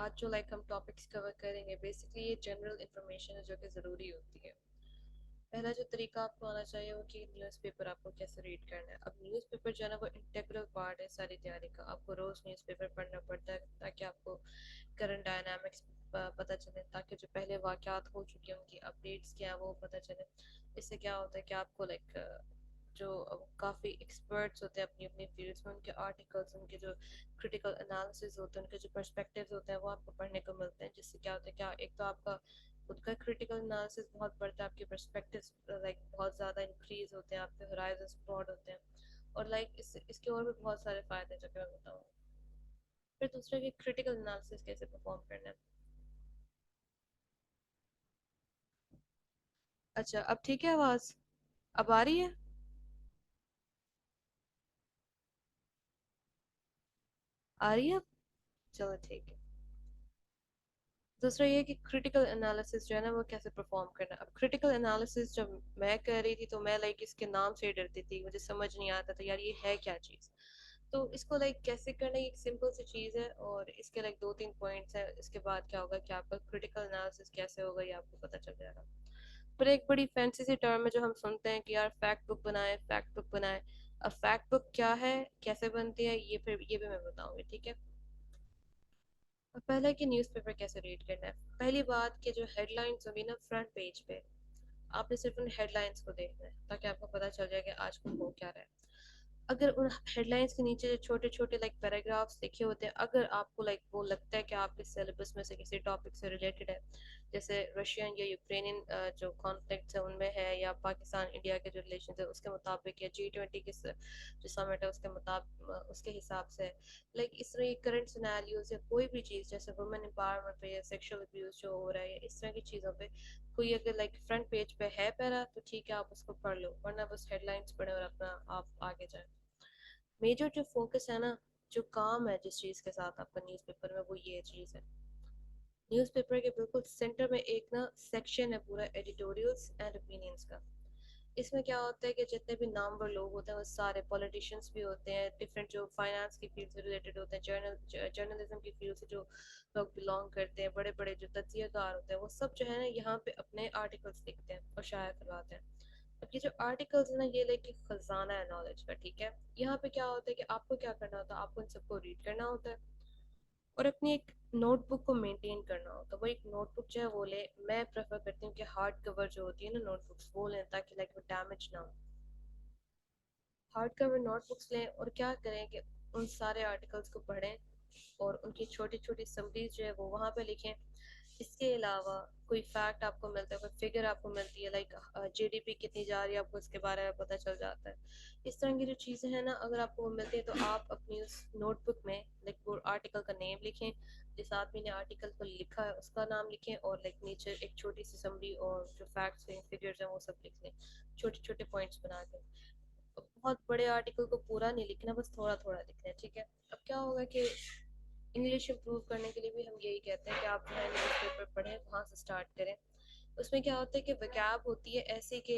आज जो हम टॉपिक्स कवर करेंगे बेसिकली ये जनरल इंफॉर्मेशन है जो कि ज़रूरी होती है। पहला जो तरीका आपको आना चाहिए वो कि न्यूज़पेपर आपको कैसे रीड करना है। अब न्यूज़पेपर जो है ना वो इंटेग्रल पार्ट है सारी तैयारी का। आपको रोज़ न्यूज़पेपर पढ़ना पड़ता है ताकि आपको करंट डायनामिक्स पता चले, ताकि जो पहले वाक़यात हो चुके हैं उनकी अपडेट्स क्या है वो पता चले। इससे क्या होता है कि आपको जो काफ़ी एक्सपर्ट्स होते हैं अपनी अपनी फील्ड्स में, उनके आर्टिकल्स, उनके जो क्रिटिकल एनालिसिस होते हैं, उनके जो पर्सपेक्टिव्स होते हैं वो आपको पढ़ने को मिलते हैं। जिससे क्या होता है, क्या एक तो आपका खुद का क्रिटिकल एनालिसिस बहुत बढ़ता है, आपके पर्सपेक्टिव्स बहुत ज़्यादा इंक्रीज होते हैं, आपके होराइजंस ब्रॉड होते हैं। और इसके और भी बहुत सारे फ़ायदे हैं जो कि मैं बताऊँ। फिर दूसरा कि क्रिटिकल एनालिसिस कैसे परफॉर्म करना है। अच्छा, अब ठीक है आवाज़? अब आ रही है? आ रही है अब? चलो ठीक है। दूसरा ये कि क्रिटिकल एनालिसिस जो है ना वो कैसे परफॉर्म करना है। अब क्रिटिकल एनालिसिस जब मैं कर रही थी तो मैं इसके नाम से ही डरती थी, मुझे समझ नहीं आता था यार ये है क्या चीज़। तो इसको कैसे करना है, एक सिंपल सी चीज़ है और इसके दो तीन पॉइंट्स है। इसके बाद क्या होगा कि आपका क्रिटिकल एनालिसिस कैसे होगा ये आपको पता चल जाएगा। पर एक बड़ी फैंसी सी टर्म है जो हम सुनते हैं कि यार फैक्ट बुक बनाए, फैक्ट बुक बनाए। अब फैक्ट बुक क्या है, कैसे बनती है, ये भी मैं बताऊंगी, ठीक है। अब पहले कि न्यूज़पेपर कैसे रीड करना है। पहली बात कि जो हेडलाइंस होगी ना फ्रंट पेज पे, आपने सिर्फ उन हेडलाइंस को देखना है ताकि आपको पता चल जाए कि आज को हो क्या रहा है। अगर उन हेडलाइंस के नीचे जो छोटे छोटे पैराग्राफ्स लिखे होते हैं, अगर आपको वो लगता है कि आपके सिलेबस में से किसी टॉपिक से रिलेटेड है, जैसे रशियन या यूक्रेनियन जो कॉन्फ्लिक्ट है उनमें है, या पाकिस्तान इंडिया के जो रिलेशन है उसके मुताबिक, या G20 के जो समिट है उसके मुताबिक, उसके हिसाब से इस तरह की करंट सिनेरियोज या कोई भी चीज़ जैसे वुमेन एम्पावरमेंट पे या सेक्सुअल अब्यूज जो हो रहा है या इस तरह की चीज़ों पे कोई अगर फ्रंट पेज पे है पैरा तो ठीक है, आप उसको पढ़ लो, वरना बस हेडलाइंस पढ़े और अपना आप आगे जाए। मेजर जो फोकस है ना, जो काम है जिस चीज़ के साथ आपका न्यूज़पेपर में, वो ये चीज़ है। न्यूज़पेपर के बिल्कुल सेंटर में एक ना सेक्शन है पूरा एडिटोरियल्स एंड ओपिनियंस का। इसमें क्या होता है कि जितने भी नामवर लोग होते हैं वो सारे पॉलिटिशियंस भी होते हैं, डिफरेंट जो फाइनेंस की फील्ड से रिलेटेड होते हैं, जर्नलिज्म की फील्ड से जो लोग बिलोंग करते हैं, बड़े बड़े जो तज्जियाकार होते हैं, वो सब जो है ना यहाँ पे अपने आर्टिकल्स लिखते हैं और शाया करवाते हैं। अब ये जो आर्टिकल्स है ना ये खजाना है नॉलेज का, ठीक है। यहाँ पे क्या होता है कि आपको क्या करना होता है, आपको इन सबको रीड करना होता है और अपनी एक नोटबुक को मेंटेन करना होता है। वो एक नोटबुक जो है वो ले, मैं प्रेफर करती हूँ कि हार्ड कवर जो होती है ना नोटबुक्स वो लें, ताकि वो डैमेज ना हो। हार्ड कवर नोटबुक्स लें और क्या करें कि उन सारे आर्टिकल्स को पढ़ें और उनकी छोटी छोटी समरीज जो है वो वहाँ पे लिखें। इसके अलावा कोई फैक्ट आपको मिलता है, कोई फिगर आपको मिलती है, जीडीपी कितनी जा रही है, आपको इसके बारे में पता चल जाता है। इस तरह की जो चीज़ें हैं ना अगर आपको वो मिलती है तो आप अपनी उस नोटबुक में वो आर्टिकल का नेम लिखें, जिस आदमी ने आर्टिकल को लिखा है उसका नाम लिखें, और नीचे एक छोटी सी समरी और जो फैक्ट्स हैं फिगर्स हैं वो सब लिख लें, छोटे छोटे पॉइंट्स बना के। बहुत बड़े आर्टिकल को पूरा नहीं लिखना, बस थोड़ा थोड़ा लिखना है, ठीक है। अब क्या होगा कि इंग्लिश इंप्रूव करने के लिए भी हम यही कहते हैं कि आप जो है न्यूज़पेपर पढ़ें, वहाँ से स्टार्ट करें। उसमें क्या होता है कि वैकैब होती है ऐसे कि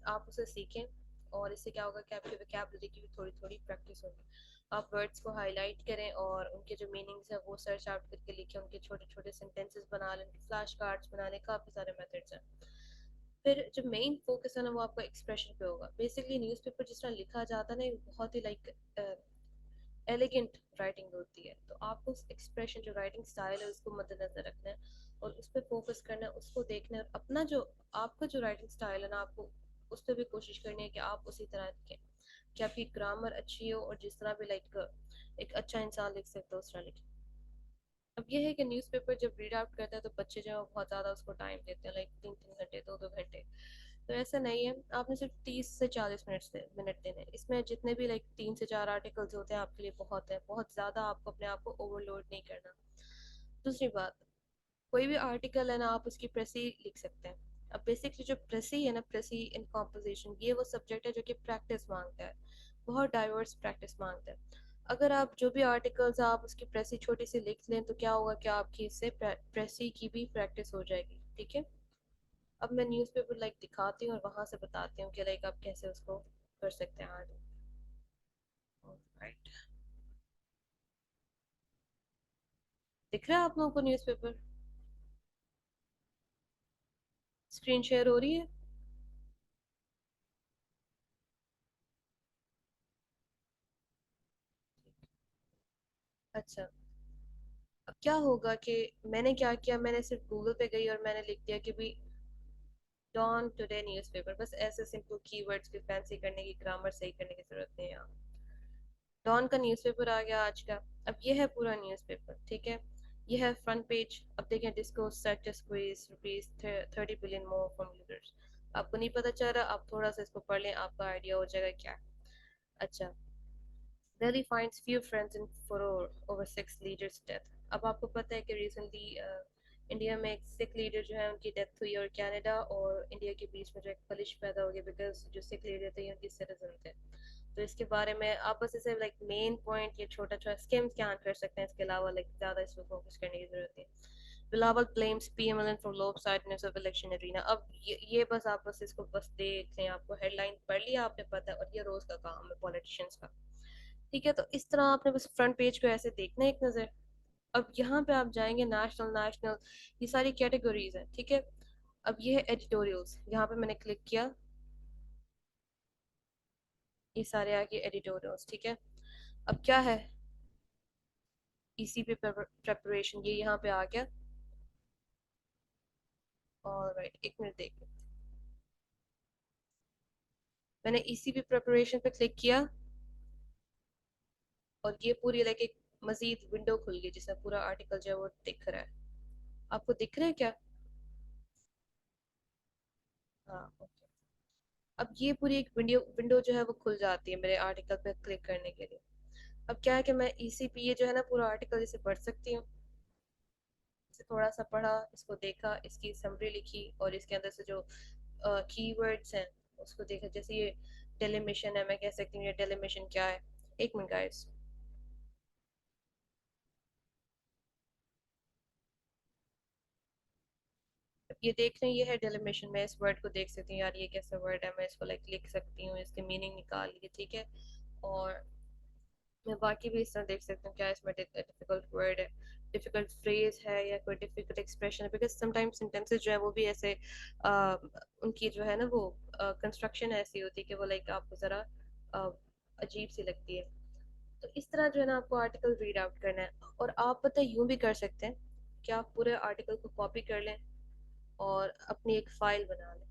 आप उसे सीखें, और इससे क्या होगा कि आपकी वैकैबलरी की भी थोड़ी थोड़ी प्रैक्टिस होगी। आप वर्ड्स को हाईलाइट करें और उनके जो मीनिंग्स है वो सर्च आउट करके लिखें, उनके छोटे छोटे सेंटेंसेस बना लें, उनके फ्लैश कार्ड्स बना लें, काफ़ी सारे मेथड्स हैं। फिर जो मेन फोकस है ना वो आपका एक्सप्रेशन पे होगा। बेसिकली न्यूज़पेपर जिस तरह लिखा जाता है ना ये बहुत ही एलिगेंट राइटिंग होती है, तो आपको उस एक्सप्रेशन जो राइटिंग स्टाइल है उसको मद्देनजर रखना है और उस पर फोकस करना है, उसको देखना है, और अपना जो आपका जो राइटिंग स्टाइल है ना आपको उस पर भी कोशिश करनी है कि आप उसी तरह लिखें, कि आपकी ग्रामर अच्छी हो और जिस तरह भी एक अच्छा इंसान लिख सकता है उस तरह लिखें। अब ये है कि न्यूज़पेपर जब रीड आउट करते हैं तो बच्चे जो है वो बहुत ज़्यादा उसको टाइम देते हैं, 3 3 घंटे 2 2 घंटे। तो ऐसा नहीं है, आपने सिर्फ 30 से 40 मिनट देने हैं। इसमें जितने भी 3 से 4 आर्टिकल्स होते हैं आपके लिए बहुत है, बहुत ज़्यादा आपको अपने आप को ओवरलोड नहीं करना। दूसरी बात, कोई भी आर्टिकल है ना आप उसकी प्रेसी लिख सकते हैं। अब बेसिकली जो प्रेसी है ना, प्रेसी इन कॉम्पोजिशन, ये वो सब्जेक्ट है जो कि प्रैक्टिस मांगता है, बहुत डाइवर्स प्रैक्टिस मांगता है। अगर आप जो भी आर्टिकल्स आप उसकी प्रेसी छोटी सी लिख लें तो क्या होगा कि आपकी इससे प्रेसी की भी प्रैक्टिस हो जाएगी, ठीक है। अब मैं न्यूज़पेपर दिखाती हूँ और वहां से बताती हूँ कि आप कैसे उसको कर सकते हैं आगे। राइट। दिख रहा है आप लोगों को न्यूज़पेपर? स्क्रीन शेयर हो रही है? अच्छा। अब क्या होगा कि मैंने क्या किया, मैंने सिर्फ गूगल पे गई और मैंने लिख दिया कि भी डॉन टुडे न्यूज़पेपर, बस ऐसे सिंपल कीवर्ड्स भी फैंसी करने की, ग्रामर सही करने की जरूरत नहीं है यहाँ। डॉन का न्यूज़पेपर आ गया आज का। अब ये है पूरा न्यूज़पेपर, ठीक है। ये है फ्रंट पेज। अब देखें, disco set squeeze rupees 30 billion more from users. आपको नहीं पता चल रहा, आप थोड़ा सा इसको पढ़ लें, आपका आइडिया हो जाएगा क्या है। अच्छा। Delhi finds few friends in furore over six leaders' death. अब आपको पता है कि रिसेंटली इंडिया में एक सिख लीडर जो है उनकी डेथ हुई, और कनाडा और इंडिया के बीच में जो एक खलिश पैदा हो गया, बिकॉज जो सिख लीडर थे ये उनके सिटीजन थे। तो इसके बारे में आप बस इसे लाइक मेन पॉइंट, ये छोटा छोटा स्किम क्या कर सकते हैं, इसके अलावा लाइक ज़्यादा इस पर फोकस करने की जरूरत है। Bilawal blames PMLN for lopsidedness of election arena। अब ये बस आप बस इसको बस देख लें, आपको हेडलाइन पढ़ लिया आपने, पता है, और ये रोज का काम है पॉलिटिशियंस का। ठीक है, तो इस तरह आपने बस फ्रंट पेज को ऐसे देखना है एक नज़र। अब यहाँ पे आप जाएंगे, नेशनल नेशनल, ये सारी कैटेगरीज हैं, ठीक है। अब ये है एडिटोरियल्स, यहाँ पे मैंने क्लिक किया, ये सारे आ गए एडिटोरियल्स, ठीक है। अब क्या है, ईसीपी प्रेपरेशन, ये यहाँ पे आ गया। ऑलराइट, एक मिनट देखिए, मैंने ईसीपी प्रेपरेशन पे क्लिक किया, और ये पूरी लाइक एक मजीद विंडो खुल गई जिसमें पूरा आर्टिकल जो है वो दिख रहा है। आपको दिख रहा है क्या? हाँ, ओके। अब ये पूरी एक विंडो विंडो जो है वो खुल जाती है मेरे आर्टिकल पे क्लिक करने के लिए। अब क्या है कि मैं ईसीपी ये जो है ना पूरा आर्टिकल इसे पढ़ सकती हूँ। इसे थोड़ा सा पढ़ा, इसको देखा, इसकी समरी लिखी, और इसके अंदर से जो कीवर्ड्स हैं उसको देखा। जैसे ये डेलिमिशन है, मैं कह सकती हूँ ये डेलिमिशन क्या है। एक मिनट गाइस। ये देख रहे हैं, ये है डेलिमिशन। मैं इस वर्ड को देख सकती हूँ, यार ये कैसा वर्ड है, मैं इसको लाइक लिख सकती हूँ, इसके मीनिंग निकाल लिए, ठीक है। और मैं बाकी भी इस तरह देख सकती हूँ क्या इसमें डिफिकल्ट वर्ड है, डिफिकल्ट फ्रेज है, या कोई डिफिकल्ट एक्सप्रेशन है, बिकॉज समटाइम्स सेंटेंसेस जो है वो भी ऐसे उनकी जो है ना वो कंस्ट्रक्शन ऐसी होती है कि वो लाइक आपको ज़रा अजीब सी लगती है। तो इस तरह जो है ना आपको आर्टिकल रीड आउट करना है, और आप पता है यूं भी कर सकते हैं कि आप पूरे आर्टिकल को कॉपी कर लें और अपनी एक फाइल बना लें,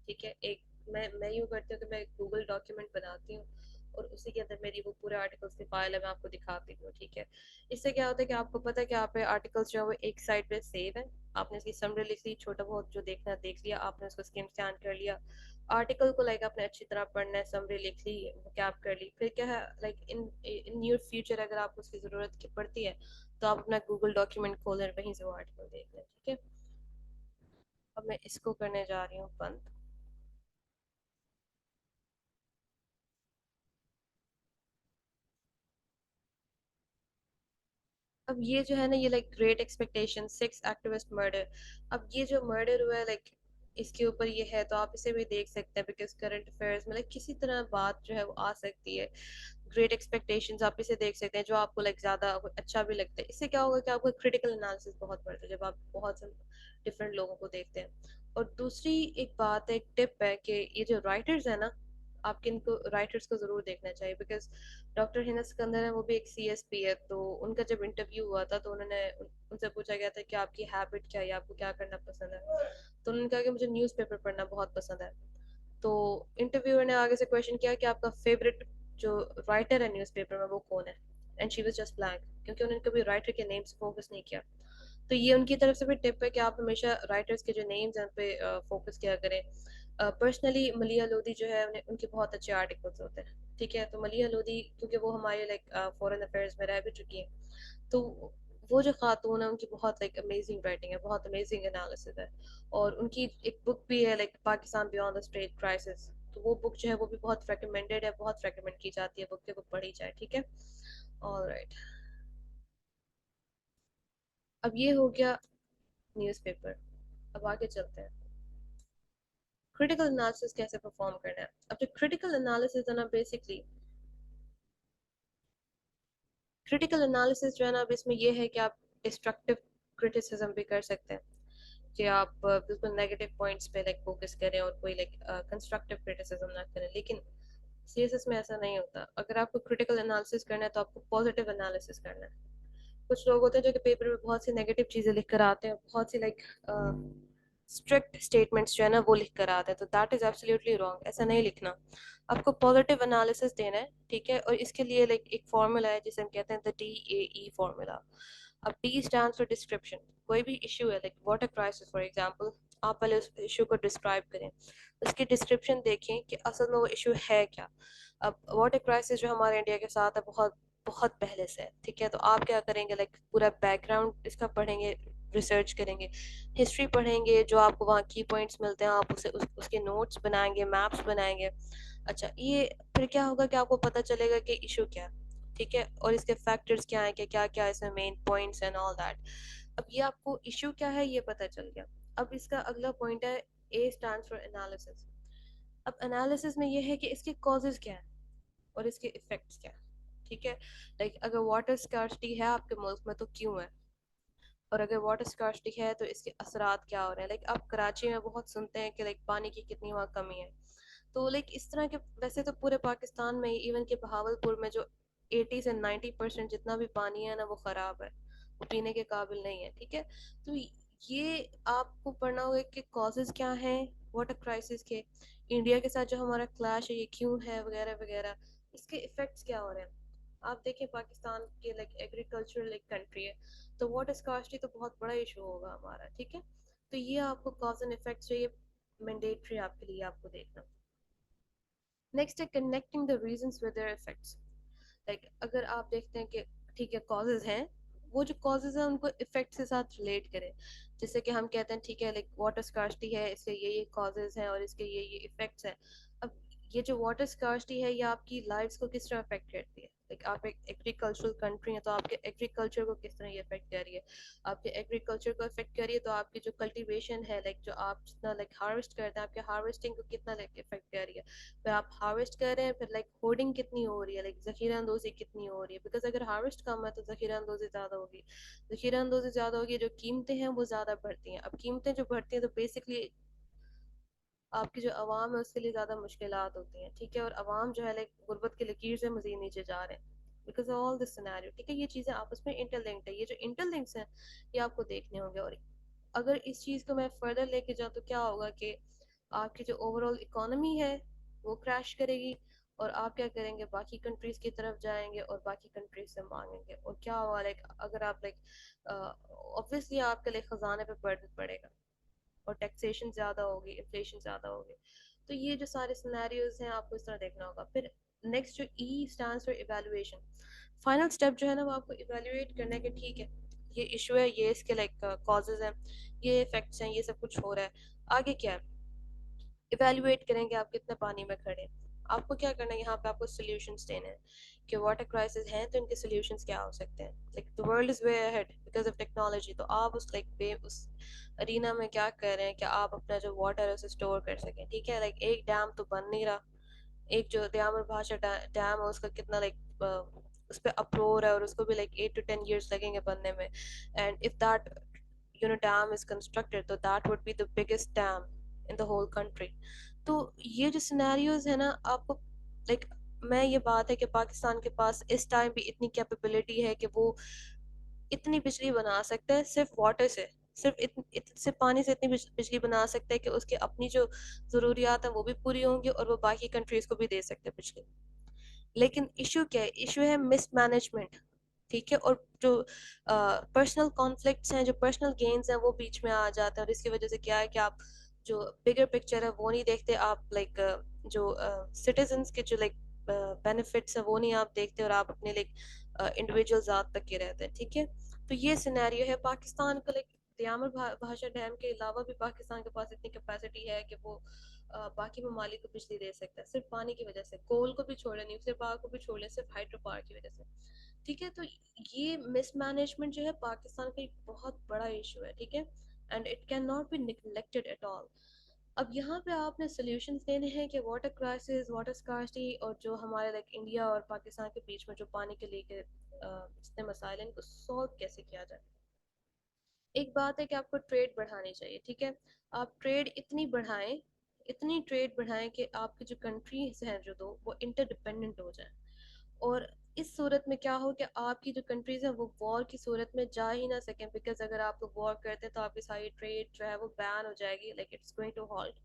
ठीक है। एक मैं यूँ करती हूँ कि मैं गूगल डॉक्यूमेंट बनाती हूँ, और उसी के अंदर मेरी वो पूरे आर्टिकल्स की फाइल है, मैं आपको दिखाती हूँ, ठीक है। इससे क्या होता है कि आपको पता है कि आप पे आर्टिकल्स जो है वो एक साइड पे सेव है। आपने इसकी समरी लिख ली, छोटा बहुत जो देखना है देख लिया, आपने उसको स्किम स्कैन कर लिया। आर्टिकल को लाइक आपने अच्छी तरह पढ़ना है, समरी लिख ली, कैप कर ली, फिर क्या है like in in new future अगर आपको उसकी ज़रूरत की पड़ती है, तो आप अपना गूगल डॉक्यूमेंट खोलें, वहीं से वो आर्टिकल देख लें, ठीक है। अब मैं इसको करने जा रही हूँ बंद। अब ये जो है ना, ये like great expectation six activist murder. अब ये जो मर्डर हुआ है लाइक इसके ऊपर ये है, तो आप इसे भी देख सकते हैं, बिकॉज करंट अफेयर्स में लाइक किसी तरह बात जो है वो आ सकती है। ग्रेट एक्सपेक्टेशंस आप इसे देख सकते हैं, जो आपको लाइक ज्यादा अच्छा भी लगता है। इससे क्या होगा कि आपको क्रिटिकल एनालिसिस बहुत बढ़ता है जब आप बहुत से डिफरेंट लोगों को देखते हैं। और दूसरी एक बात है, एक टिप है कि ये जो राइटर्स है ना, आपके इनको राइटर्स को जरूर देखना चाहिए, बिकॉज डॉक्टर हिना सिकंदर है, वो भी एक सीएसपी है। तो उनका जब इंटरव्यू हुआ था तो उन्होंने उनसे पूछा गया था कि आपकी हैबिट क्या है, आपको क्या करना पसंद है। तो उन्होंने कहा कि मुझे न्यूज़पेपर पढ़ना बहुत पसंद है। तो इंटरव्यूअर ने आगे से क्वेश्चन किया कि आपका फेवरेट जो राइटर है न्यूज़पेपर में वो कौन है, and she was just blank, क्योंकि उन्होंने कभी राइटर के नेम से फोकस नहीं किया। तो ये उनकी तरफ से भी टिप है कि आप हमेशा राइटर्स के जो नेम्स हैं उन पे फोकस किया करें। पर्सनली मलिया लोधी जो है उनके बहुत अच्छे आर्टिकल्स होते हैं, ठीक है। तो मलिया लोधी क्योंकि वो हमारे लाइक फॉरेन अफेयर्स में रह भी चुकी हैं, तो वो जो खातून है उनकी बहुत लाइक अमेजिंग राइटिंग है, बहुत अमेजिंग एनालिसिस है। और उनकी एक बुक भी है like Pakistan beyond the straight crisis. तो वो बुक जो है वो भी बहुत रिकमेंडेड है, बहुत रिकमेंड की जाती है बुक के, वो पढ़ी जाए, ठीक है। ऑलराइट। अब ये हो गया न्यूज़पेपर। अब आगे चलते हैं, क्रिटिकल एनालिसिस कैसे परफॉर्म करना है। अब जो क्रिटिकल एनालिसिस है ना, बेसिकली क्रिटिकल एनालिसिस जो है ना, अब इसमें यह है कि आप डिस्ट्रक्टिव क्रिटिसिज्म भी कर सकते हैं कि आप बिल्कुल नेगेटिव पॉइंट्स पे लाइक फोकस करें और कोई लाइक कंस्ट्रक्टिव क्रिटिसिज्म ना करें, लेकिन सीएसएस में ऐसा नहीं होता। अगर आपको क्रिटिकल एनालिसिस करना है तो आपको पॉजिटिव एनालिसिस करना है। कुछ लोग होते हैं जो कि पेपर में बहुत सी नेगेटिव चीजें लिख कर आते हैं, बहुत सी लाइक स्ट्रिक्ट स्टेटमेंट्स जो है ना वो लिख कर आते हैं, तो दैट इज एब्सोल्युटली रॉन्ग। ऐसा नहीं लिखना, आपको पॉजिटिव एनालिसिस देना है, ठीक है। और इसके लिए लाइक एक फॉर्मूला है जिसे हम कहते हैं द DAE फॉर्मूला। अब D स्टैंड फॉर डिस्क्रिप्शन। कोई भी इशू है like water crisis for example, आप पहले उस इशू को डिस्क्राइब करें, उसकी डिस्क्रिप्शन देखें कि असल में वो इशू है क्या। अब वाटर क्राइसिस जो हमारे इंडिया के साथ है बहुत बहुत पहले से है, ठीक है। तो आप क्या करेंगे, लाइक पूरा बैकग्राउंड इसका पढ़ेंगे, रिसर्च करेंगे, हिस्ट्री पढ़ेंगे, जो आपको वहाँ की पॉइंट्स मिलते हैं आप उसके नोट्स बनाएंगे, मैप्स बनाएंगे। अच्छा, ये फिर क्या होगा कि आपको पता चलेगा कि इशू क्या है, ठीक है, और इसके फैक्टर्स क्या है, कि क्या क्या इसमें main points and all that. अब ये आपको इशू क्या है ये पता चल गया। अब इसका अगला पॉइंट है A स्टैंड्स फॉर एनालिसिस। अब एनालिसिस में ये है कि इसके कॉजेज क्या है और इसके इफेक्ट्स क्या है, ठीक है। लाइक अगर वाटर स्कार्सिटी है आपके मुल्क में तो क्यों है, और अगर वाटर स्कार्सिटी है तो इसके असरात क्या हो रहे हैं। लाइक आप कराची में बहुत सुनते हैं कि लाइक पानी की कितनी वहाँ कमी है, तो लाइक इस तरह के वैसे तो पूरे पाकिस्तान में इवन के बहावलपुर में जो 80 से 90% जितना भी पानी है ना वो ख़राब है, वो पीने के काबिल नहीं है, ठीक है। तो ये आपको पढ़ना होगा कि कॉजेज क्या हैं वाटर क्राइसिस के, इंडिया के साथ जो हमारा क्लैश है ये क्यों है, वगैरह वगैरह, इसके इफेक्ट्स क्या हो रहे हैं। आप देखें पाकिस्तान के लाइक एग्रीकल्चरल लाइक कंट्री है, तो वाटर स्कार्सिटी तो बहुत बड़ा इशू होगा हमारा, ठीक है। तो ये आपको कॉज एंड इफेक्ट्स जो ये मैंडेटरी आपके लिए आपको देखना। नेक्स्ट है connecting the reasons with their effects. Like अगर आप देखते हैं कि ठीक है कॉजेज हैं, वो जो कॉजेज हैं उनको इफेक्ट के साथ रिलेट करें। जैसे कि हम कहते हैं ठीक है लाइक वाटर स्कार्सिटी है, इसके ये कॉजेज हैं और इसके ये इफेक्ट्स हैं। अब ये जो वाटर स्कार्सिटी है ये आपकी लाइफ्स को किस तरह अफेक्ट करती है, लाइक आप एक एग्रीकल्चरल कंट्री है तो आपके एग्रीकल्चर को किस तरह ये अफेक्ट कर रही है। आपके एग्रीकल्चर को अफेक्ट कर रही है तो आपकी जो कल्टीवेशन है, लाइक जो आप जितना लाइक हार्वेस्ट करते हैं आपके हार्वेस्टिंग को कितना लाइक इफेक्ट कर रही है। फिर आप हार्वेस्ट कर रहे हैं, फिर लाइक होर्डिंग कितनी हो रही है, लाइक जखीरा अंदोजी कितनी हो रही है, बिकॉज अगर हार्वेस्ट कम है तो जखीरा अंदोजी ज़्यादा होगी, जखीरा अंदोजी ज़्यादा होगी, जो कीमतें हैं वो ज़्यादा बढ़ती हैं। अब कीमतें जो बढ़ती हैं तो बेसिकली आपकी जो आवाम है उसके लिए ज़्यादा मुश्किलात होती हैं, ठीक है। और आवाम जो है लाइक गुर्बत की लकीर से मजीद नीचे जा रहे हैं बिकॉज ऑल दिस सिनेरियो, ठीक है। ये चीज़ें आपस में इंटरलिंक्ड है, ये जो इंटरलिंक्स हैं ये आपको देखने होंगे। और अगर इस चीज़ को मैं फर्दर लेके जाऊँ तो क्या होगा कि आपकी जो ओवरऑल इकोनॉमी है वो क्रैश करेगी, और आप क्या करेंगे, बाकी कंट्रीज की तरफ जाएंगे और बाकी कंट्रीज से मांगेंगे, और क्या होगा लाइक अगर आप लाइक ऑब्वियसली आपके लिए खजाने पे बर्डन पड़ेगा और टैक्सेशन ज़्यादा होगी, इन्फ्लेशन ज़्यादा होगी। तो ये जो सारे सिनेरियोज हैं आपको इस तरह देखना होगा। फिर नेक्स्ट जो ई stands for evaluation. Final step जो है ना वो आपको इवेलुएट करना है कि ठीक है ये इशू है, ये इसके लाइक कॉजेज हैं, ये इफेक्ट्स हैं, ये सब कुछ हो रहा है, आगे क्या है। इवेलुएट करेंगे आप कितने पानी में खड़े हैं। आपको क्या करना है, यहाँ पे आपको सॉल्यूशंस देने हैं कि वाटर क्राइसिस है तो इनके सॉल्यूशंस क्या हो सकते हैं। Like the world is way ahead because of technology, तो आप उस लाइक उस अरीना में क्या कर रहे हैं कि आप अपना जो वाटर है उसे स्टोर कर सकें, ठीक है। लाइक एक डैम तो बन नहीं रहा, एक जो दयामर भाषा डैम है उसका कितना लाइक उस पर अप्रोर है और उसको भी लाइक 8 to 10 years लगेंगे बनने में। And if that dam is constructed तो that would be the biggest dam in the whole country। तो ये जो सिनेरियोज है ना आपको लाइक मैं ये बात है कि पाकिस्तान के पास इस टाइम भी इतनी कैपेबिलिटी है कि वो इतनी बिजली बना सकता है सिर्फ वाटर से, सिर्फ सिर्फ पानी से इतनी बिजली बना सकता है कि उसके अपनी जो ज़रूरियात हैं वो भी पूरी होंगी और वो बाकी कंट्रीज को भी दे सकते हैं बिजली। लेकिन इशू क्या है, इशू है मिसमैनेजमेंट, ठीक है। और जो पर्सनल कॉन्फ्लिक्ट्स हैं, जो पर्सनल गेन्स हैं वो बीच में आ जाते हैं, और इसकी वजह से क्या है कि आप जो बिगर पिक्चर है वो नहीं देखते, आप लाइक जो सिटीजन्स के जो लाइक बेनिफिट्स हैं वो नहीं आप देखते, और आप अपने लाइक इंडिविजुअल ज़ात तक के रहते हैं, ठीक है। तो ये सिनेरियो है पाकिस्तान का। लाइक दयामर भाषा डैम के अलावा भी पाकिस्तान के पास इतनी कैपेसिटी है कि वो बाकी ममालिक को बिजली दे सकता है सिर्फ पानी की वजह से, कोल को भी छोड़ लें, न्यूक्लियर पावर को भी छोड़ लें, सिर्फ हाइड्रो पावर की वजह से, ठीक है। तो ये मिसमैनेजमेंट जो है पाकिस्तान का एक बहुत बड़ा इशू है, ठीक है, and it can not be neglected at all. अब यहाँ पे आपने सोल्यूशंस देने हैं कि वाटर क्राइसिस, वाटर स्कार्सिटी, और जो हमारे लाइक इंडिया और पाकिस्तान के बीच में जो पानी के लेके जितने मसाइल हैं इनको सॉल्व कैसे किया जाए। एक बात है कि आपको ट्रेड बढ़ानी चाहिए, ठीक है। आप ट्रेड इतनी ट्रेड बढ़ाएं कि आपकी जो कंट्रीज हैं जो दो वो इंटरडिपेंडेंट हो जाए। और इस सूरत में क्या हो कि आपकी जो कंट्रीज हैं वो वॉर की सूरत में जा ही ना सकें, बिकॉज अगर आप लोग वॉर करते हैं तो आपकी सारी ट्रेड जो है वो बैन हो जाएगी, like it's going to halt.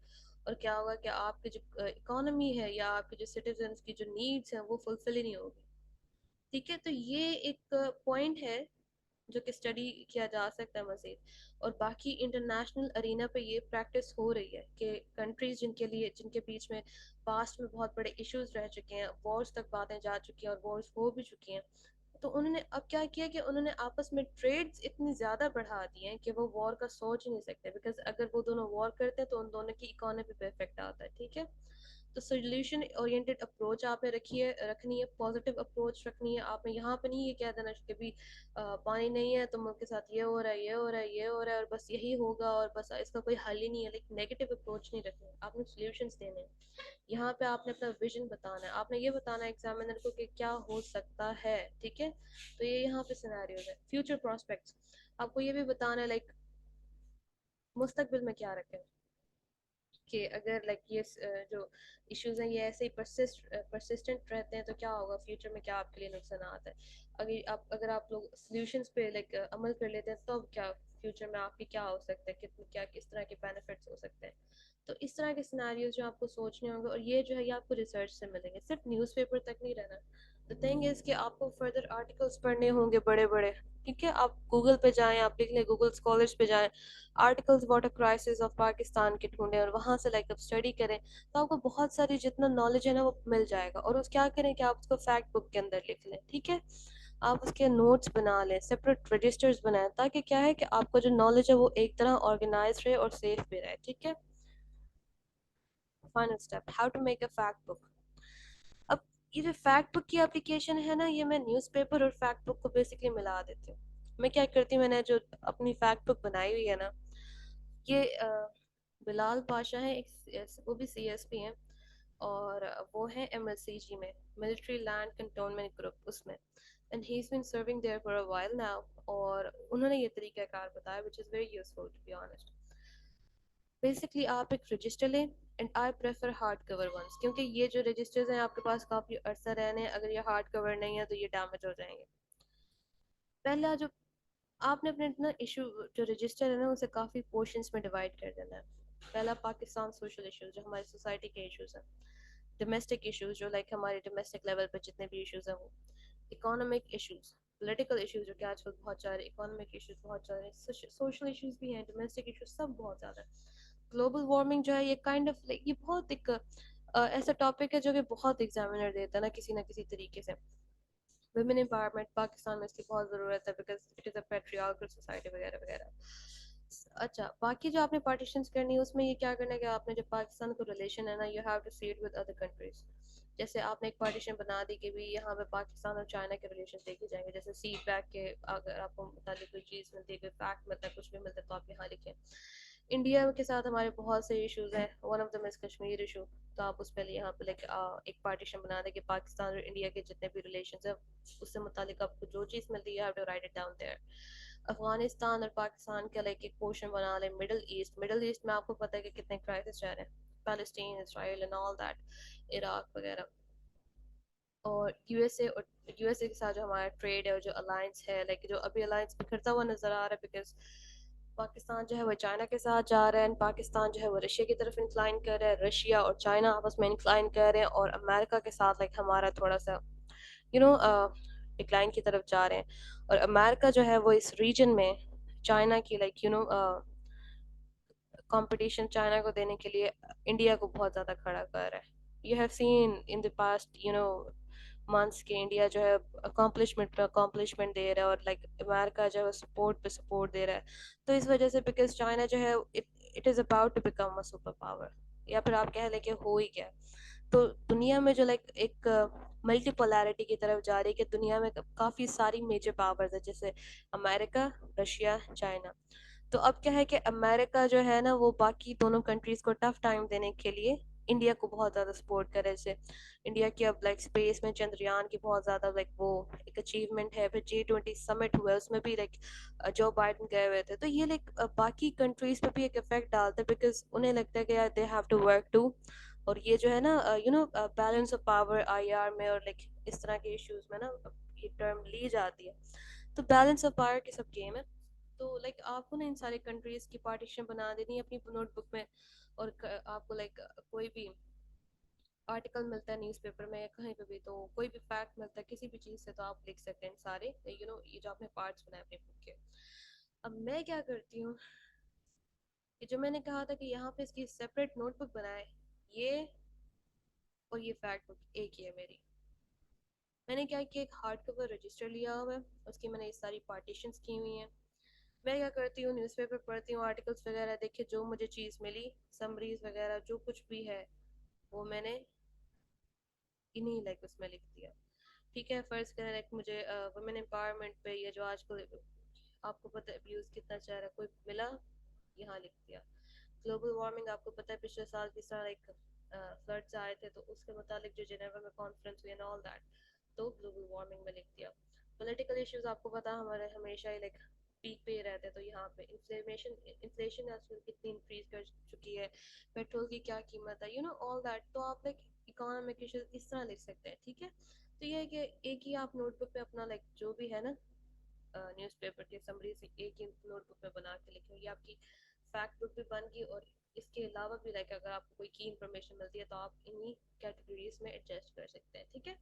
और क्या होगा कि आपकी जो इकोनॉमी है या आपके जो सिटीजन्स की जो नीड्स हैं वो फुलफिल ही नहीं होगी। ठीक है, तो ये एक पॉइंट है जो कि स्टडी किया जा सकता है मजीद। और बाकी इंटरनेशनल अरीना पे ये प्रैक्टिस हो रही है कि कंट्रीज जिनके बीच में पास्ट में बहुत बड़े इश्यूज रह चुके हैं, वॉर्स तक बातें जा चुकी हैं और वॉर्स हो भी चुकी हैं, तो उन्होंने अब क्या किया कि उन्होंने आपस में ट्रेड्स इतनी ज़्यादा बढ़ा दी हैं कि वो वॉर का सोच ही नहीं सकते, बिकॉज अगर वो दोनों वॉर करते हैं तो उन दोनों की इकोनॉमी पे इफेक्ट आता है। ठीक है, तो सोल्यूशन ओरिएंटेड अप्रोच आपने रखनी है, पॉजिटिव अप्रोच रखनी है। आपने यहाँ पे नहीं ये कह देना कि भी पानी नहीं है तो मुल्क के साथ ये हो रहा है, ये हो रहा है, ये हो रहा है और बस यही होगा और बस इसका कोई हल ही नहीं है, लेकिन नेगेटिव अप्रोच नहीं रखनी है, आपने सोल्यूशंस देने हैं। यहाँ पे आपने अपना विजन बताना है, आपने ये बताना है एग्जामिनर को कि क्या हो सकता है। ठीक है, तो ये यहाँ पे सिनेरियोज है, फ्यूचर प्रोस्पेक्ट्स आपको ये भी बताना है, लाइक मुस्तकबिल में क्या रखें कि अगर लाइक ये जो इश्यूज हैं ये ऐसे ही परसिस्टेंट रहते हैं तो क्या होगा फ्यूचर में, क्या आपके लिए नुकसान आता है। अगर आप लोग सॉल्यूशंस पे लाइक अमल कर लेते हैं तो क्या फ्यूचर में आपकी क्या हो सकता है, किस तरह के बेनिफिट्स हो सकते हैं। तो इस तरह के सिनारियोज जो आपको सोचने होंगे, और ये जो है ये आपको रिसर्च से मिलेंगे, सिर्फ न्यूज़पेपर तक नहीं रहना। द थिंग इज कि आपको फर्दर आर्टिकल्स पढ़ने होंगे बड़े बड़े। ठीक है, आप गूगल पे जाएं, आप लिख लें गूगल स्कॉलर्स पे जाएं, articles water crisis of Pakistan के ढूंढें और वहां से लाइक आप स्टडी करें, तो आपको बहुत सारी जितना नॉलेज है ना वो मिल जाएगा। और उस क्या करें कि आप उसको फैक्ट बुक के अंदर लिख लें। ठीक है, आप उसके नोट्स बना लें, सेपरेट रजिस्टर्स बनाएं, ताकि क्या है कि आपका जो नॉलेज है वो एक तरह ऑर्गेनाइज रहे और सेफ भी रहे। ठीक है, final step, how to make a fact book. अब ये जो फैक्ट बुक की एप्लीकेशन है ना, ये मैं न्यूज़पेपर और फैक्ट बुक को बेसिकली मिला देती हूँ। मैं क्या करती हूँ, मैंने जो अपनी फैक्ट बुक बनाई हुई है ना, ये बिलाल पाशा है एक, वो भी सीएसपी हैं, और वो है एमएससीजी में, मिलिट्री लैंड कंटोनमेंट ग्रुप उसमें, and he is been serving there for a while now. और उन्होंने ये तरीकाकार बताया which is very useful to be honest. Basically आप एक रजिस्टर लें, and I prefer hard cover ones, क्योंकि ये जो रजिस्टर्स हैं आपके पास काफ़ी अरसा रहने हैं, अगर ये हार्ड कवर नहीं है तो ये डैमेज हो जाएंगे। पहला जो आपने अपने ना इशू जो रजिस्टर है ना उसे काफ़ी पोर्शंस में डिवाइड कर देना है। पहला पाकिस्तान सोशल इश्यूज जो हमारी सोसाइटी के इश्यूज हैं, डोमेस्टिक इश्यूज जो लाइक हमारे डोमेस्टिक लेवल पर जितने भी इश्यूज हैं वो, इकोनॉमिक इश्यूज, पॉलिटिकल इश्यूज जो कि आजकल बहुत सारे, इकोनॉमिक इश्यूज बहुत सारे, सोशल इश्यूज भी हैं, डोमेस्टिक इश्यूज सब बहुत ज़्यादा। ग्लोबल वार्मिंग जो है ये काइंड ऑफ लाइक ये बहुत एक ऐसा टॉपिक है जो कि बहुत एग्जामिनर देता है ना किसी तरीके से। वुमेन एम्पावरमेंट पाकिस्तान में इसकी बहुत ज़रूरत है, because it is a patriarchal society वगैरह वगैरह। अच्छा, बाकी जो आपने पार्टीशंस करनी है उसमें ये क्या करना है कि आपने जो पाकिस्तान को रिलेशन है ना, you have to see it with other countries. जैसे आपने एक पार्टीशन बना दी कि भी यहाँ पे पाकिस्तान और चाइना के रिलेशन देखे जाएंगे, जैसे सी पैक के, अगर आपको मुतालिक कोई चीज़ मिलती है, कोई फैक्ट मिलता है, कुछ भी मिलता है, तो आप यहाँ लिखें। इंडिया के साथ हमारे बहुत से इश्यूज हैं, one of them is Kashmir issue, तो आप उस पहले यहाँ पे लाइक एक पार्टीशन बना दें कि पाकिस्तान और इंडिया के जितने भी रिलेशन है उससे मुतालिक आपको जो चीज़ मिलती है, to write it down there. Afghanistan और पाकिस्तान का लाइक एक पोर्शन बना लें। मिडल ईस्ट में आपको पता है कि कितने क्राइसिस चल रहे हैं, Palestine, Israel and all that, Iraq वगैरह। और यूएसए के साथ जो हमारा ट्रेड है और जो अलायंस है, लाइक जो अभी अलायंस बिखरता हुआ नजर आ रहा है, बिकॉज पाकिस्तान जो है वो चाइना के साथ जा रहा है, एंड पाकिस्तान जो है वो रशिया की तरफ इंक्लाइन कर रहा है, रशिया और चाइना आपस में इंक्लाइन कर रहे हैं, और अमेरिका के साथ लाइक हमारा थोड़ा सा यू नो डिक्लाइन की तरफ जा रहे हैं। और अमेरिका जो है वो इस रीजन में चाइना की लाइक कंपटीशन चाइना को देने के लिए इंडिया को बहुत ज़्यादा खड़ा कर रहा है। You have seen in the past months के इंडिया जो है अकॉम्प्लिशमेंट पे अकॉम्प्लिशमेंट दे रहा है, और लाइक अमेरिका जो है सपोर्ट पे सपोर्ट दे रहा है। तो इस वजह से बिकॉज चाइना जो है it is about to become a super power, या फिर आप कह लें कि हो ही गया। तो दुनिया में जो लाइक एक मल्टीपोलैरिटी की तरफ जा रही है कि दुनिया में काफ़ी सारी मेजर पावर्स है, जैसे अमेरिका, रशिया, चाइना। तो अब क्या है कि अमेरिका जो है ना वो बाकी दोनों कंट्रीज को टफ टाइम देने के लिए इंडिया को बहुत ज़्यादा सपोर्ट करे। जैसे इंडिया की अब लाइक स्पेस में चंद्रयान की बहुत ज़्यादा लाइक वो एक अचीवमेंट है। फिर G20 समिट हुआ है, उसमें भी लाइक जो बाइडन गए हुए थे, तो ये लाइक बाकी कंट्रीज पे भी एक इफेक्ट डालता है, बिकॉज उन्हें लगता है कि यार they have to work too. और ये जो है ना बैलेंस ऑफ पावर आईआर में और लाइक इस तरह के इश्यूज में ना ये टर्म ली जाती है। तो बैलेंस ऑफ पावर की सब गेम है। तो लाइक आपको ना इन सारे कंट्रीज की पार्टीशन बना देनी है अपनी नोटबुक में। और आपको लाइक कोई भी आर्टिकल मिलता है न्यूज़पेपर में या कहीं पे भी, तो कोई भी फैक्ट मिलता है किसी भी चीज़ से, तो आप लिख सकते हैं सारे ये जो आपने पार्ट्स बनाए अपने बुक के। अब मैं क्या करती हूँ कि जो मैंने कहा था कि यहाँ पे इसकी सेपरेट नोटबुक बनाए, ये और ये फैक्ट बुक एक ही है मेरी। मैंने क्या किया, एक हार्ड कवर रजिस्टर लिया हुआ है, उसकी मैंने ये सारी पार्टीशंस की हुई हैं। मैं क्या करती हूँ, न्यूज़पेपर पढ़ती हूँ, आर्टिकल्स वगैरह देखे, जो मुझे चीज़ मिली, समरीज वगैरह जो कुछ भी है, वो मैंने इन्हीं लाइक उसमें लिख दिया। ठीक है, फर्ज करें लाइक मुझे वुमेन एम्पावरमेंट पे ये जो आजकल आपको पता है अब्यूज कितना चल रहा है, कोई मिला, यहाँ लिख दिया। ग्लोबल वार्मिंग आपको पता है पिछले साल किस तरह लाइक फ्लड्स आए थे, तो उसके मुताबिक जो जिनेवा में कॉन्फ्रेंस हुई एंड ऑल दैट, तो ग्लोबल वार्मिंग में लिख दिया। पॉलिटिकल इश्यूज आपको पता हमारे हमेशा ही लाइक पीक पे ही रहते हैं, तो यहाँ पे इन्फ्लेशन आजकल कितनी इंक्रीज कर चुकी है, पेट्रोल की क्या कीमत है, ऑल दैट, तो आप लाइक इकोनॉमिक इश्यूज इस तरह लिख सकते हैं। ठीक है, तो ये है कि एक ही आप नोटबुक पे अपना लाइक जो भी है ना न्यूज़पेपर की समरी से एक ही नोटबुक में बना के लिखें, ये आपकी फैक्ट बुक भी बन गई। और इसके अलावा भी लाइक अगर आपको कोई की इन्फॉर्मेशन मिलती है, तो आप इन्हीं कैटेगरीज में एडजस्ट कर सकते हैं। ठीक है,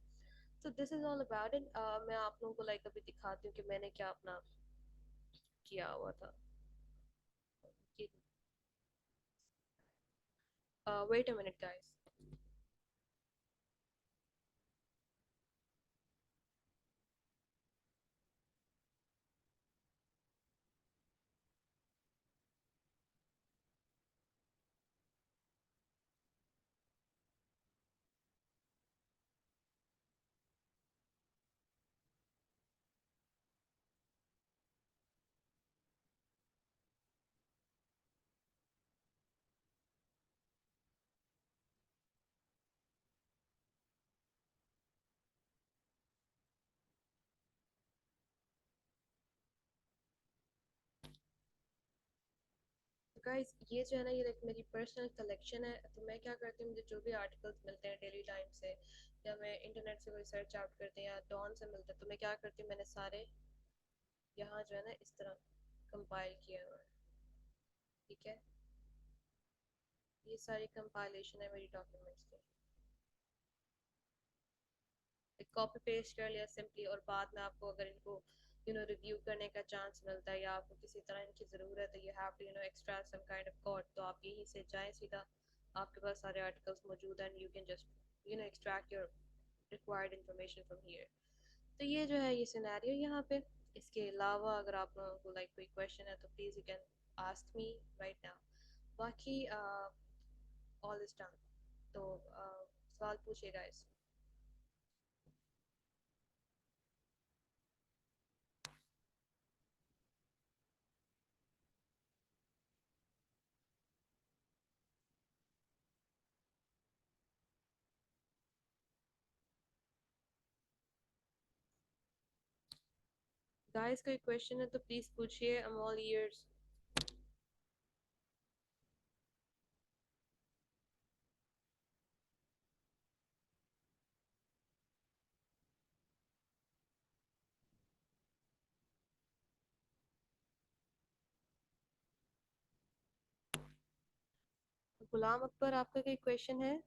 तो this is all about it. मैं आप लोगों को लाइक अभी दिखाती हूँ कि मैंने क्या अपना किया हुआ था। Wait a minute guys. Guys ये जो है ना, ये लाइक मेरी पर्सनल कलेक्शन है। तो मैं क्या करती हूँ, मुझे जो भी आर्टिकल्स मिलते हैं डेली टाइम से, या मैं इंटरनेट से कोई सर्च आउट करते हैं या डॉन से मिलते हैं, तो मैं क्या करती हूँ, मैंने सारे यहाँ जो है ना इस तरह कंपाइल किया हुआ है। ठीक है, ये सारी कंपाइलेशन है मेरी डॉक्यूमेंट्स की। कॉपी पेस्ट कर लिया सिंपली, और बाद में आपको अगर इनको रिव्यू करने का चांस मिलता है, या आपको किसी तरह इनकी ज़रूरत है, you have to extract some kind of code, तो आप यहीं से जाएं सीधा, आपके पास सारे आर्टिकल्स मौजूद हैं, you can just extract your required information from here. तो ये जो है ये सिनेरियो यहाँ पे। इसके अलावा अगर आप लोगों को लाइक कोई क्वेश्चन है, तो please you can ask me right now. बाकी ऑल इज डन। तो सवाल पूछिएगा इस। गाइस कोई क्वेश्चन है तो प्लीज पूछिए, आई एम ऑल ईयर्स। गुलाम अकबर आपका कोई क्वेश्चन है?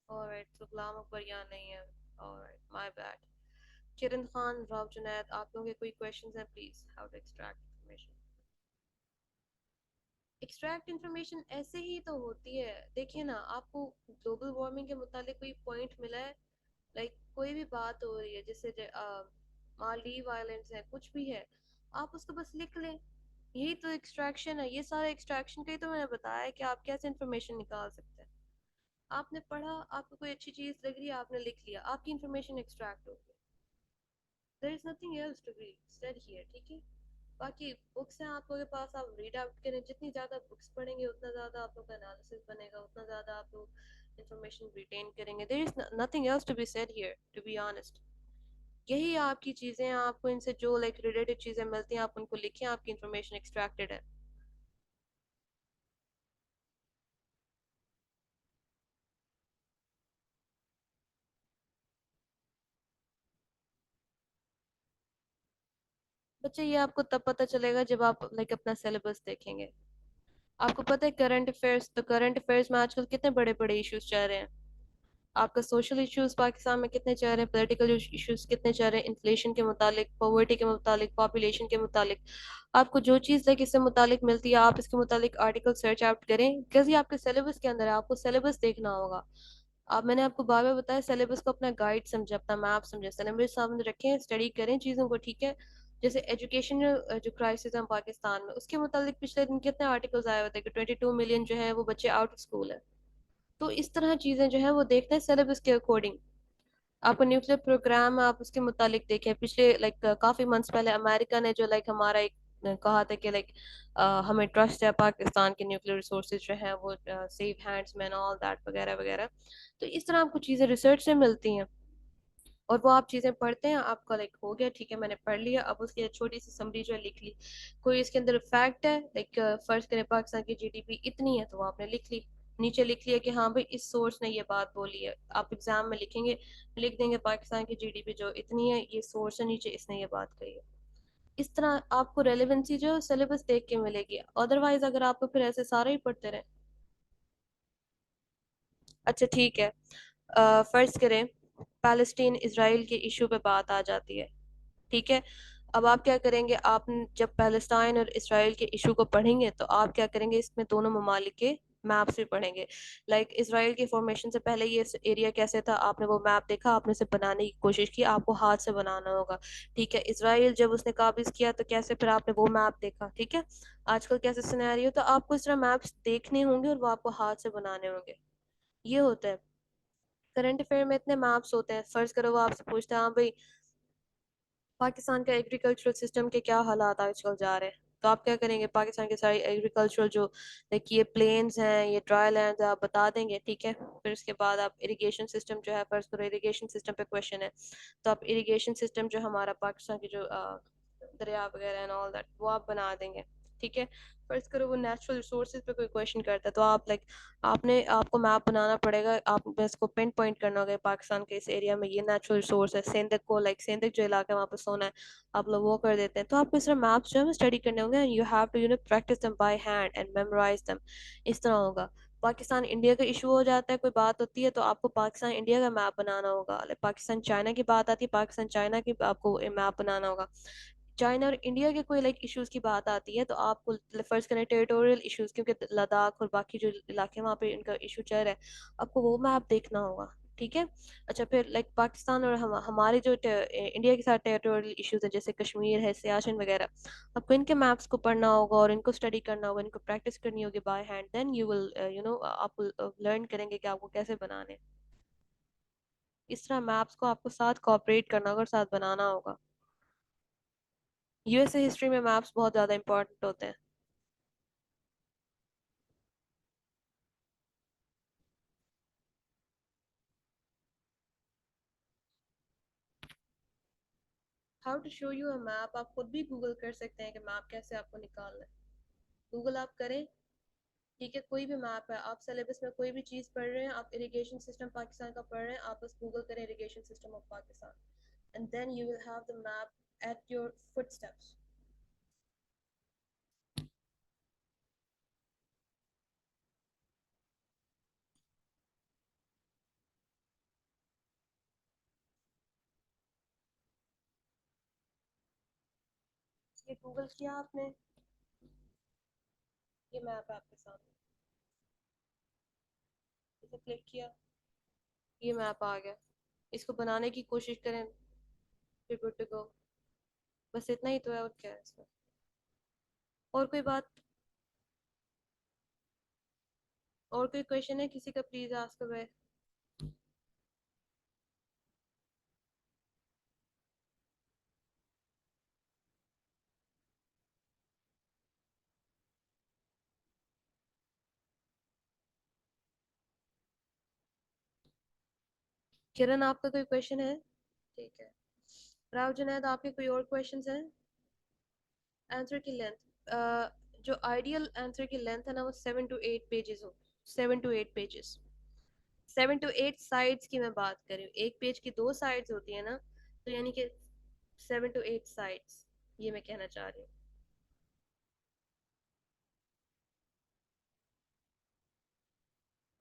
ऑलराइट, तो गुलाम अकबर यहाँ नहीं है। Alright, my bad. Kiran Khan, Rao Junaid, आप लोगों के कोई क्वेश्चंस हैं please? How to extract information? Extract information ऐसे ही तो होती है। देखिए ना, आपको ग्लोबल वार्मिंग के मुतालिक कोई पॉइंट मिला है, लाइक कोई भी बात हो रही है, जैसे मालदीव आइलैंड्स है, कुछ भी है, आप उसको बस लिख लें। यही तो एक्सट्रैक्शन है, ये सारा एक्सट्रैक्शन का ही तो मैंने बताया है कि आप कैसे इंफॉर्मेशन निकाल सकते हैं। आपने पढ़ा, आपको कोई अच्छी चीज लग रही है, आपने लिख लिया, आपकी इंफॉर्मेशन एक्सट्रैक्ट हो गई। There is nothing else to be said here. ठीक है, बाकी बुक्स हैं आप लोगों के पास, आप रीड आउट करें, जितनी ज़्यादा बुक्स पढ़ेंगे उतना ज़्यादा आप लोग का एनालिसिस बनेगा, उतना ज़्यादा आप लोग इंफॉर्मेशन रिटेन करेंगे। There is nothing else to be said here, to be honest. यही आपकी चीज़ें हैं, आपको इनसे जो लाइक रिलेटेड चीज़ें मिलती हैं आप उनको लिखें, आपकी इंफॉर्मेशन एक्सट्रैक्टेड है। बच्चे ये आपको तब पता चलेगा जब आप लाइक अपना सिलेबस देखेंगे। आपको पता है करंट अफेयर्स, तो करंट अफेयर्स में आजकल कितने बड़े बड़े इश्यूज चल रहे हैं। आपका सोशल इश्यूज पाकिस्तान में कितने चल रहे हैं, पॉलिटिकल इश्यूज कितने चल रहे हैं, इन्फ्लेशन के मुतालिक, पॉवर्टी के मुतालिक, पॉपुलेशन के मुतालिक। आपको जो चीज़ लाइक इससे मुतालिक मिलती है आप इसके मुतालिक आर्टिकल सर्च आउट करें, बिकॉज ये आपके सिलेबस के अंदर है, आपको सिलेबस देखना होगा। अब मैंने आपको बार बार बताया सिलेबस को अपना गाइड समझे, अपना मैप समझे, सिलेबस सामने रखें, स्टडी करें चीज़ों को, ठीक है। जैसे एजुकेशन जो क्राइसिस है पाकिस्तान में, उसके मुतालिक पिछले दिन कितने आर्टिकल्स आए होते हैं कि 22 मिलियन जो है वो बच्चे आउट ऑफ स्कूल है। तो इस तरह चीज़ें जो है वो देखते हैं सिलेबस के अकॉर्डिंग। आपको न्यूक्लियर प्रोग्राम आप उसके मुतालिक देखें, पिछले लाइक काफ़ी मंथ्स पहले अमेरिका ने जो लाइक हमारा एक कहा था कि लाइक हमें ट्रस्ट है पाकिस्तान के न्यूक्लियर रिसोर्सेज जो है वो सेफ हैंड्स में ऑल दैट वगैरह वगैरह। तो इस तरह आपको चीज़ें रिसर्च से मिलती हैं, और वो आप चीज़ें पढ़ते हैं, आपका लाइक हो गया ठीक है मैंने पढ़ लिया, अब उसकी छोटी सी समरी जो है लिख ली। कोई इसके अंदर फैक्ट है लाइक फर्ज करें पाकिस्तान की जीडीपी इतनी है, तो वो आपने लिख ली, नीचे लिख लिया कि हाँ भाई इस सोर्स ने ये बात बोली है। आप एग्जाम में लिखेंगे, लिख देंगे पाकिस्तान की जीडीपी जो इतनी है, ये सोर्स है, नीचे इसने ये बात कही है। इस तरह आपको रेलेवेंसी जो सिलेबस देख के मिलेगी, अदरवाइज अगर आपको फिर ऐसे सारे ही पढ़ते रहे। अच्छा ठीक है, फर्ज करें पैलेस्टीन इसराइल के इशू पे बात आ जाती है, ठीक है। अब आप क्या करेंगे, आप जब पैलेस्टाइन और इसराइल के इशू को पढ़ेंगे तो आप क्या करेंगे, इसमें दोनों ममालिक के मैप्स भी पढ़ेंगे। लाइक इसराइल की फॉर्मेशन से पहले ये एरिया कैसे था, आपने वो मैप देखा, आपने उसे बनाने की कोशिश की, आपको हाथ से बनाना होगा, ठीक है। इसराइल जब उसने काबिज किया तो कैसे, फिर आपने वो मैप देखा, ठीक है। आजकल कैसे सिनेरियो, तो आपको इस तरह मैप्स देखने होंगे और वो आपको हाथ से बनाने होंगे। ये होता है करंट अफेयर में, इतने मैप्स होते हैं। फर्ज करो वो आपसे पूछते हैं हाँ भाई पाकिस्तान का एग्रीकल्चरल सिस्टम के क्या हालात आजकल जा रहे हैं, तो आप क्या करेंगे, पाकिस्तान के सारे एग्रीकल्चरल जो लाइक ये प्लेन्स हैं, ये ड्राई लैंड आप बता देंगे, ठीक है। फिर उसके बाद आप इरिगेशन सिस्टम जो है, फर्ज करो इरिगेशन सिस्टम पे क्वेश्चन है, तो आप इरिगेशन सिस्टम जो हमारा पाकिस्तान की जो दरिया वगैरह एंड ऑल दैट वो आप बना देंगे, ठीक है। फर्ज करो वो नेचुरल रिसोर्सेज पे कोई क्वेश्चन करता है, तो आप लाइक आपने आपको मैप बनाना पड़ेगा, आप इसको पिन पॉइंट करना होगा पाकिस्तान के इस एरिया में ये नेचुरल रिसोर्स है, सेंधक को लाइक सेंधक जो इलाका है वहाँ पे सोना है, आप लोग वो कर देते हैं। तो आपको इस तरह मैप्स जो है स्टडी करने होंगे, and you have to practise them by hand and memorise them. इस तरह होगा। पाकिस्तान इंडिया का इशू हो जाता है, कोई बात होती है, तो आपको पाकिस्तान इंडिया का मैप बनाना होगा। पाकिस्तान चाइना की बात आती है, पाकिस्तान चाइना की आपको मैप बनाना होगा। चाइना और इंडिया के कोई लाइक इश्यूज की बात आती है, तो आपको फर्ज करें टेरिटोरियल इश्यूज, क्योंकि लद्दाख और बाकी जो इलाके वहाँ पे इनका इशू चल रहा है, आपको वो मैप देखना होगा, ठीक है। अच्छा फिर लाइक पाकिस्तान और हमारे जो इंडिया के साथ टेरिटोरियल इश्यूज है, जैसे कश्मीर है, सियाचिन वगैरह, आपको इनके मैप्स को पढ़ना होगा और इनको स्टडी करना होगा, इनको प्रैक्टिस करनी होगी by hand, then you will आप लर्न करेंगे कि आपको कैसे बनाने। इस तरह मैप्स को आपको साथ कोऑपरेट करना होगा और साथ बनाना होगा। यूएसए हिस्ट्री में मैप्स बहुत ज़्यादा इंपॉर्टेंट होते हैं। How to show you a map, आप खुद भी गूगल कर सकते हैं कि मैप कैसे आपको निकालना है। गूगल आप करें, ठीक है, कोई भी मैप है, आप सिलेबस में कोई भी चीज़ पढ़ रहे हैं, आप इरिगेशन सिस्टम पाकिस्तान का पढ़ रहे हैं, आप बस गूगल करें irrigation system of Pakistan, and then you will have the map at your footsteps. ये गूगल किया आपने, ये मैप है आपके सामने, इसे क्लिक किया, ये मैप आ गया। इसको बनाने की कोशिश करें, फिर गुड टू गो। बस इतना ही तो है, और क्या है इसमें, और कोई बात, और कोई क्वेश्चन है किसी का, प्लीज आस्क अवे। किरण, आपका कोई क्वेश्चन है? ठीक है। राव जुनैद, आपके कोई और क्वेश्चंस हैं? आंसर की लेंथ, जो आइडियल आंसर की लेंथ है ना, वो 7 to 8 पेजेस हो। 7 to 8 पेजेस। 7 to 8 साइड्स की मैं बात कर रही हूँ। एक पेज की दो साइड्स होती है ना, तो यानी कि 7 to 8 साइड्स, ये मैं कहना चाह रही हूँ।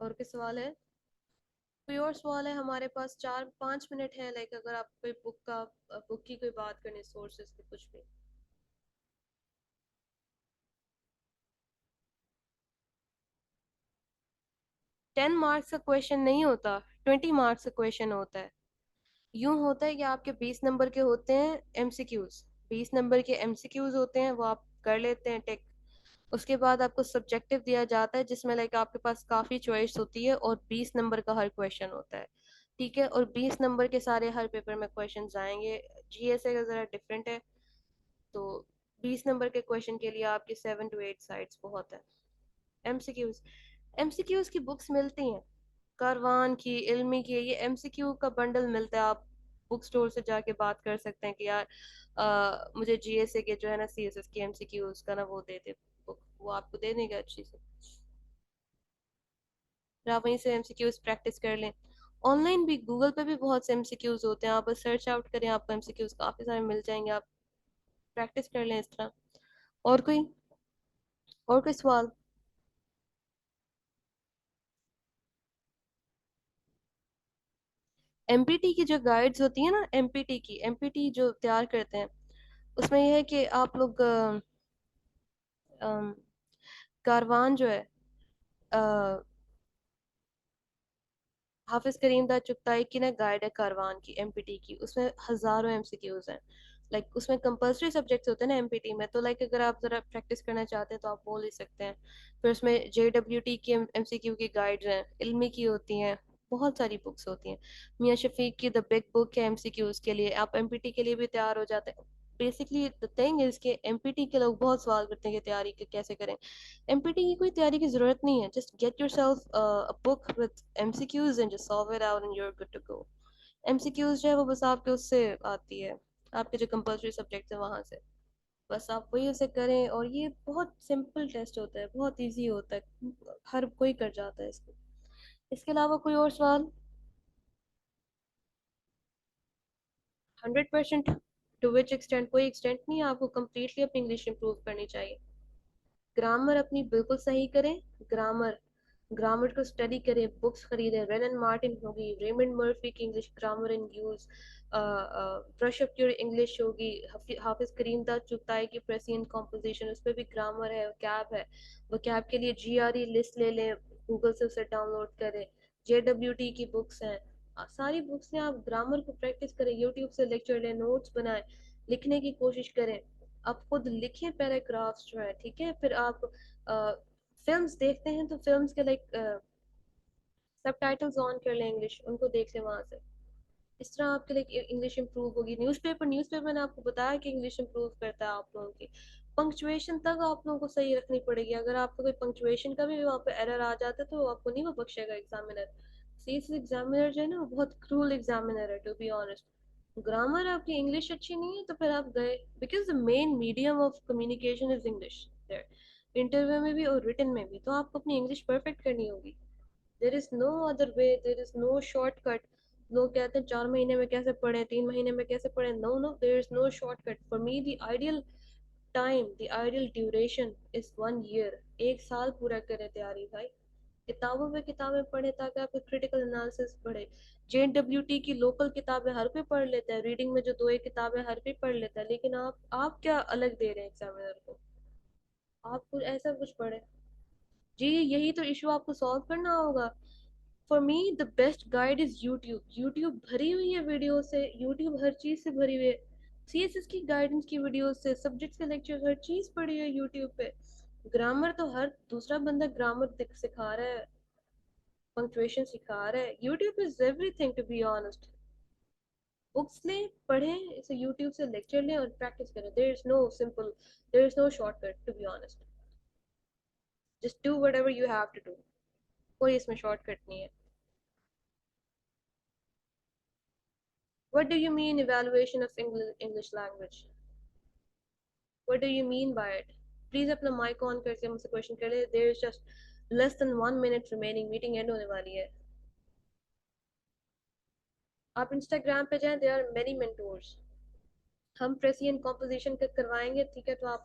और कोई सवाल है? कोई और सवाल है? हमारे पास 4-5 मिनट है, लाइक अगर आप कोई बुक की कोई बात करनी, सोर्सेज की, कुछ भी। 10 मार्क्स का क्वेश्चन नहीं होता, 20 मार्क्स का क्वेश्चन होता है। यूं होता है कि आपके 20 नंबर के होते हैं एमसीक्यूज। 20 नंबर के एमसीक्यूज होते हैं, वो आप कर लेते हैं टिक। उसके बाद आपको सब्जेक्टिव दिया जाता है, जिसमें लाइक आपके पास काफ़ी चॉइस होती है, और 20 नंबर का हर क्वेश्चन होता है। ठीक है, और 20 नंबर के सारे हर पेपर में क्वेश्चन आएंगे। जीएसए का ज़रा डिफरेंट है। तो 20 नंबर के क्वेश्चन के लिए आपकी 7 to 8 साइड्स बहुत है। एमसीक्यूज, एमसीक्यूज की बुक्स मिलती हैं। कारवान की, इल्मी की, ये एमसीक्यू का बंडल मिलता है। आप बुक स्टोर से जाके बात कर सकते हैं कि यार मुझे जीएसए के जो है ना, सीएसएस के एमसीक्यूज का ना वो दे दे बुक, वो आपको दे देंगे अच्छी से। फिर आप वहीं से एमसीक्यूज प्रैक्टिस कर लें। ऑनलाइन भी, गूगल पे भी बहुत से एमसीक्यूज होते हैं, आप बस सर्च आउट करें, आपको एमसीक्यूज काफ़ी सारे मिल जाएंगे। आप प्रैक्टिस कर लें इस तरह। और कोई सवाल? एमपीटी की जो गाइड्स होती है ना, एमपीटी जो तैयार करते हैं, उसमें यह है कि आप लोग अम, कारवान जो है, हाफिज करीम दा चुगताई की ना गाइड है कारवान की, एमपीटी की, उसमें हजारों एमसीक्यूज हैं। लाइक उसमें कंपलसरी सब्जेक्ट्स होते हैं ना एमपीटी में, तो लाइक अगर आप जरा प्रैक्टिस करना चाहते हैं तो आप बोल ही सकते हैं। फिर उसमें जेडब्ल्यूटी की एमसीक्यू की गाइड्स हैं, इल्मी की होती हैं, बहुत सारी बुक्स होती हैं। मियां शफीक की द बिग बुक है एमसीक्यूज के लिए, आप एमपीटी के लिए भी तैयार हो जाते हैं। बेसिकली द थिंग इज के एमपीटी के लोग बहुत सवाल करते हैं कि तैयारी कैसे करें। एमपीटी की कोई तैयारी की जरूरत नहीं है, just get yourself a book with MCQs and just solve it out and you are good to go. MCQs जो है वो बस आपके उससे आती है, आपके जो कंपल्सरी सब्जेक्ट है वहां से। बस आप वही उसे करें, और ये बहुत सिंपल टेस्ट होता है, बहुत इजी होता है, हर कोई कर जाता है इसको। इसके अलावा कोई और सवाल? 100%। To which extent? कोई एक्सटेंट नहीं है, आपको कम्प्लीटली अपनी इंग्लिश इंप्रूव करनी चाहिए। ग्रामर अपनी बिल्कुल सही करें। ग्रामर, ग्रामर को स्टडी करें, बुक्स खरीदें, रेन एंड मार्टिन होगी, रेमंड मर्फी की English grammar in use, brush up your English होगी, हाफिज करीम दा चुगताई की प्रेसिडेंट कॉम्पोजिशन, उस पर भी ग्रामर है, कैब है। वो कैब के लिए जीआरई लिस्ट ले लें, गूगल से उसे डाउनलोड करें। जेडब्ल्यूटी की बुक्स हैं, सारी बुक्स हैं। आप ग्रामर को प्रैक्टिस करें, यूट्यूब से लेक्चर लें, नोट्स बनाएं, लिखने की कोशिश करें। आप खुद लिखें पैराग्राफ्स जो है, ठीक है। फिर आप फिल्म्स देखते हैं तो फिल्म्स के लाइक सबटाइटल्स ऑन कर लें इंग्लिश, उनको देख लें वहां से। इस तरह आपके लिए इंग्लिश इंप्रूव होगी। न्यूज़पेपर मैंने आपको बताया कि इंग्लिश इंप्रूव करता है आप लोगों की। पंक्चुएशन तक आप लोगों को सही रखनी पड़ेगी, अगर आपको कोई पंक्चुएशन का भी वहाँ पे एरर आ जाता है तो आपको नहीं वो बख्शेगा एग्जामिनर। सीएस एग्जामिनर जो है ना, वो बहुत क्रूल एग्जामिनर है, टू बी ऑनेस्ट। ग्रामर आपकी इंग्लिश अच्छी नहीं है तो फिर आप गए, because the main medium of communication is English there, interview में भी और रिटन में भी, तो आपको अपनी इंग्लिश परफेक्ट करनी होगी। There is no other way, there is no shortcut. लोग कहते हैं 4 महीने में कैसे पढ़े, 3 महीने में कैसे पढ़े, no no, there is no shortcut. For me the ideal time, the ideal duration is 1 year. 1 साल पूरा करें तैयारी भाई, किताबों में किताबें पढ़े ताकि आपको क्रिटिकल एनालिसिस बढ़े। जेडब्ल्यूटी की लोकल किताबें हर कोई पढ़ लेता है, रीडिंग में जो दो एक किताबें हर कोई पढ़ लेता है, लेकिन आप क्या अलग दे रहे हैं एग्जामिनर को? आप कुछ ऐसा कुछ पढ़े। जी, यही तो इशू आपको सॉल्व करना होगा। For me the best guide is YouTube. YouTube भरी हुई है वीडियो से, यूट्यूब हर चीज से भरी हुई है। सीएसएस की गाइडेंस की वीडियो से, सब्जेक्ट्स के लेक्चर, हर चीज पड़ी है यूट्यूब पे। ग्रामर तो हर दूसरा बंदा ग्रामर सिखा रहा है, पंक्चुएशन सिखा रहा है। YouTube is everything, to be honest. Books लें, पढ़ें इसे, यूट्यूब से लेक्चर लें और प्रैक्टिस करें। There is no simple, there is no shortcut, to be honest. Just do whatever you have to do, कोई इसमें शॉर्टकट नहीं है। What do you mean evaluation of English language? What do you mean by it? Please अपना mic on करके मुझसे question कर ले. There is just less than 1 minute remaining. Meeting end होने वाली है. आप Instagram पे जाएं. There are many mentors. हम प्रेसियन कॉम्पोजिशन करवाएंगे, ठीक है? तो आप